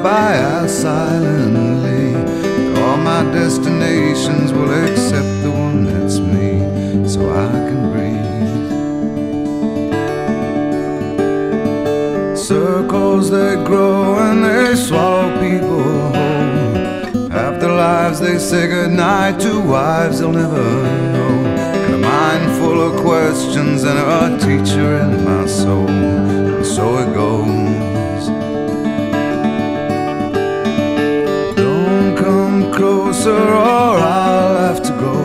by as silently. All my destinations will accept the one that's me, so I can breathe. Circles they grow and they swallow people whole. After lives they say goodnight to wives they'll never know. And a mind full of questions and a teacher in my soul. And so it goes. Don't come closer or I'll have to go.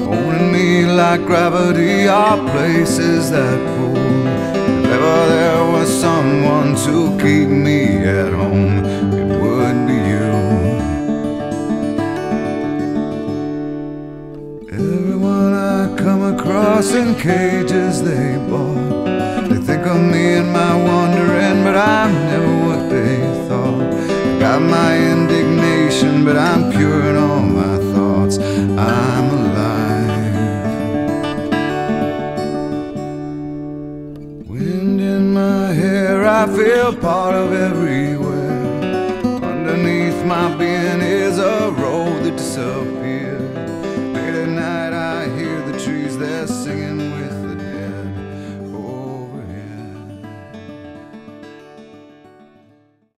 Holding me like gravity are places that pull. If ever there was someone to keep me at home, it would be you. Everyone I come across in cages they bought, they think of me and my wandering, but I'm never what they thought. I got my indignation, but I'm pure in all my thoughts. I'm alive. Wind in my hair, I feel part of everywhere. Underneath my being is a road that disappears.